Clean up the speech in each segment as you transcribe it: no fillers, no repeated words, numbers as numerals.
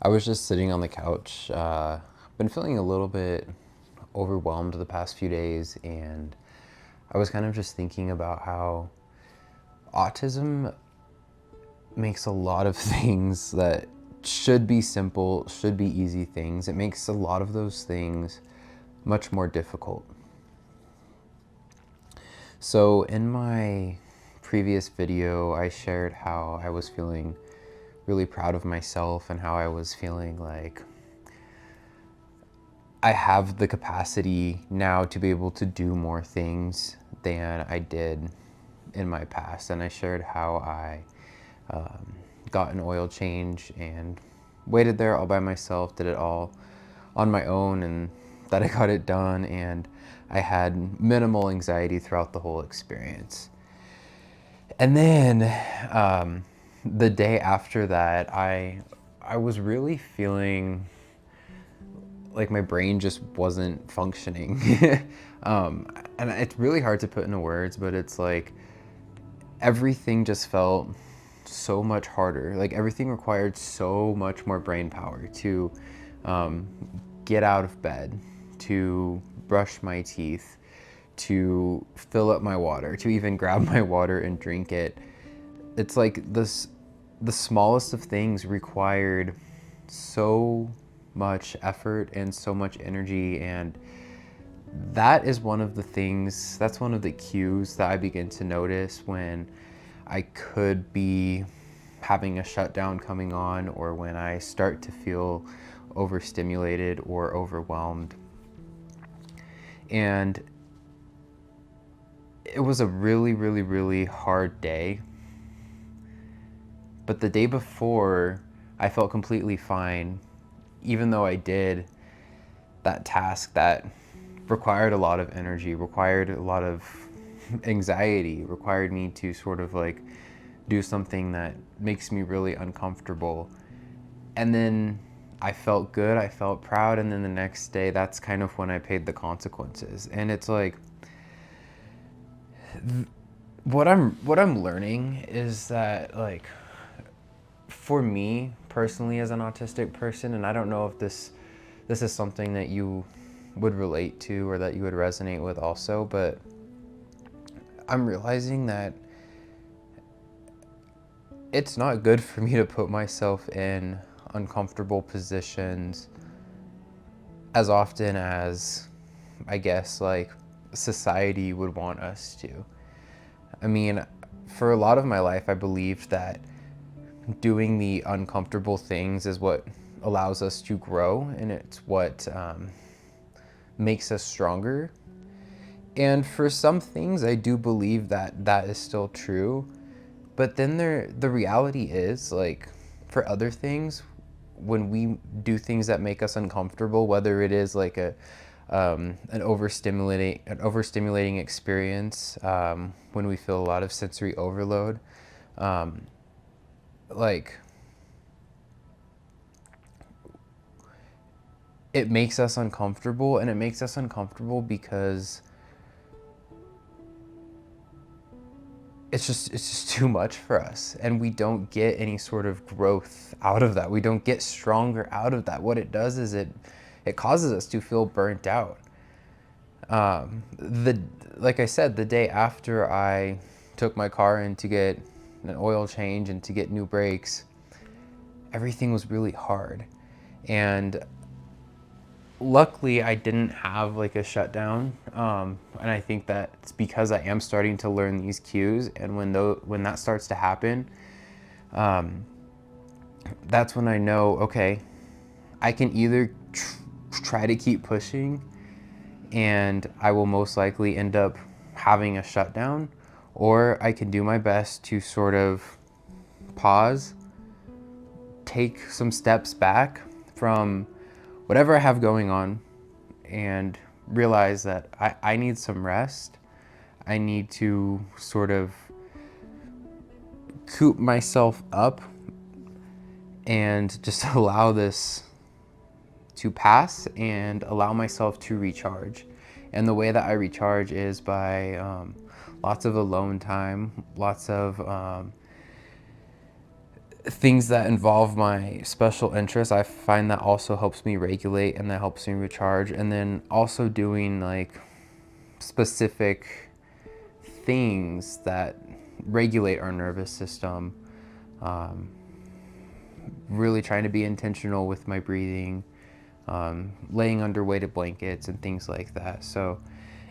I was just sitting on the couch. Been feeling a little bit overwhelmed the past few days, and I was kind of just thinking about how autism makes a lot of things that should be simple, should be easy things. It makes a lot of those things much more difficult. So, in my previous video, I shared how I was feeling really proud of myself and how I was feeling like I have the capacity now to be able to do more things than I did in my past. And I shared how I got an oil change and waited there all by myself, did it all on my own, and that I got it done. And I had minimal anxiety throughout the whole experience. And then the day after that, I was really feeling like my brain just wasn't functioning. And it's really hard to put into words, but it's like everything just felt so much harder. Like everything required so much more brain power to get out of bed, to brush my teeth, to fill up my water, to even grab my water and drink it. It's like the smallest of things required so much effort and so much energy, and that is one of the things, that's one of the cues that I begin to notice when I could be having a shutdown coming on, or when I start to feel overstimulated or overwhelmed. And it was a really, really, really hard day. But the day before, I felt completely fine, even though I did that task that required a lot of energy, required a lot of anxiety, required me to sort of like do something that makes me really uncomfortable. And then I felt good, I felt proud, and then the next day, that's kind of when I paid the consequences. And it's like, what I'm learning is that, like, for me personally as an autistic person, and I don't know if this is something that you would relate to or that you would resonate with also, but I'm realizing that it's not good for me to put myself in uncomfortable positions as often as, I guess, like society would want us to. I mean, for a lot of my life, I believed that doing the uncomfortable things is what allows us to grow, and it's what makes us stronger. And for some things, I do believe that that is still true. But then the reality is, like, for other things, when we do things that make us uncomfortable, whether it is like an overstimulating experience, when we feel a lot of sensory overload, like, it makes us uncomfortable, and it makes us uncomfortable because it's just too much for us, and we don't get any sort of growth out of that. We don't get stronger out of that. What it does is it causes us to feel burnt out. The Like I said, the day after I took my car in to get an oil change and to get new brakes, everything was really hard. And luckily I didn't have like a shutdown, and I think that's because I am starting to learn these cues, and when that starts to happen, that's when I know, okay, I can either try to keep pushing and I will most likely end up having a shutdown, or I can do my best to sort of pause, take some steps back from whatever I have going on, and realize that I need some rest. I need to sort of coop myself up and just allow this to pass and allow myself to recharge. And the way that I recharge is by lots of alone time, lots of things that involve my special interests, I find that also helps me regulate and that helps me recharge. And then also doing like specific things that regulate our nervous system, really trying to be intentional with my breathing, laying under weighted blankets and things like that. So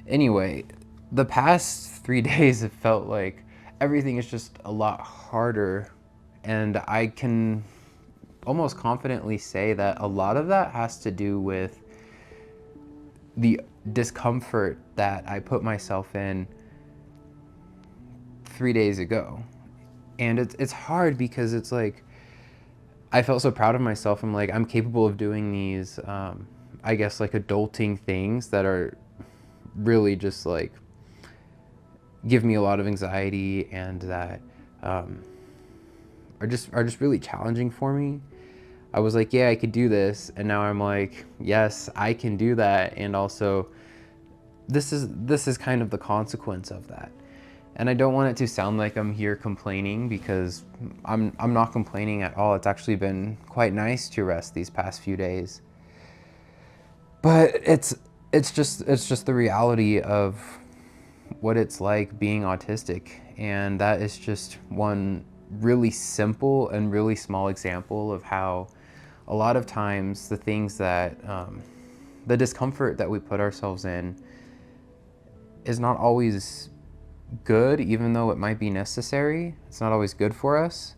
anyway, the past 3 days it felt like everything is just a lot harder, and I can almost confidently say that a lot of that has to do with the discomfort that I put myself in 3 days ago. And it's hard because it's like I felt so proud of myself. I'm like, I'm capable of doing these, I guess, like adulting things that are really just like give me a lot of anxiety and that are just really challenging for me. I was like, yeah, I could do this, and now I'm like, yes, I can do that, and also this is kind of the consequence of that. And I don't want it to sound like I'm here complaining, because I'm not complaining at all. It's actually been quite nice to rest these past few days. But it's just the reality of what it's like being autistic, and that is just one really simple and really small example of how a lot of times the things that the discomfort that we put ourselves in is not always good, even though it might be necessary. It's not always good for us.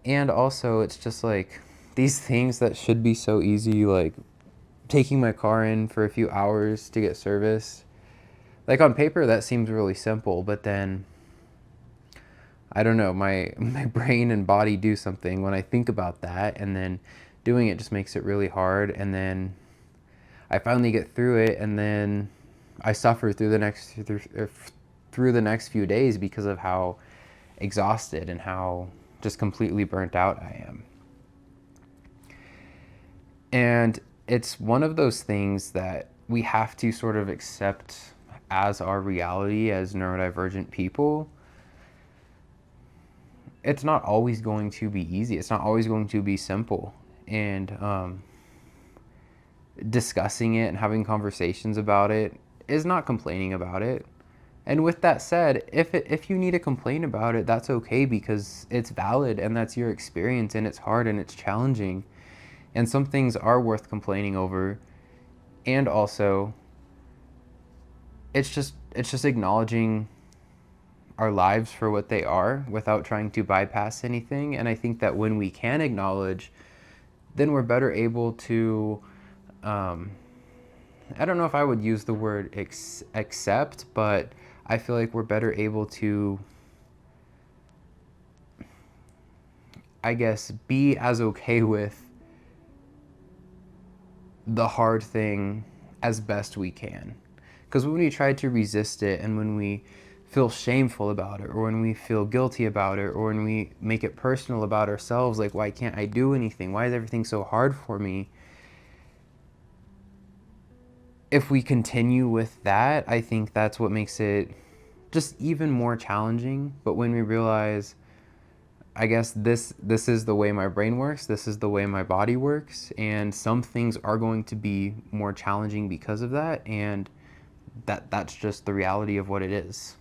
And also, it's just like these things that should be so easy, like taking my car in for a few hours to get service. Like on paper, that seems really simple, but then I don't know, my brain and body do something when I think about that, and then doing it just makes it really hard. And then I finally get through it, and then I suffer through the next few days because of how exhausted and how just completely burnt out I am. And it's one of those things that we have to sort of accept as our reality as neurodivergent people. It's not always going to be easy. It's not always going to be simple. And discussing it and having conversations about it is not complaining about it. And with that said, if you need to complain about it, that's okay, because it's valid and that's your experience, and it's hard and it's challenging. And some things are worth complaining over. And also, it's just acknowledging our lives for what they are without trying to bypass anything. And I think that when we can acknowledge, then we're better able to, I don't know if I would use the word accept, but I feel like we're better able to, I guess, be as okay with the hard thing as best we can. Because when we try to resist it, and when we feel shameful about it, or when we feel guilty about it, or when we make it personal about ourselves, like, why can't I do anything? Why is everything so hard for me? If we continue with that, I think that's what makes it just even more challenging. But when we realize, I guess this is the way my brain works, this is the way my body works, and some things are going to be more challenging because of that, and that's just the reality of what it is.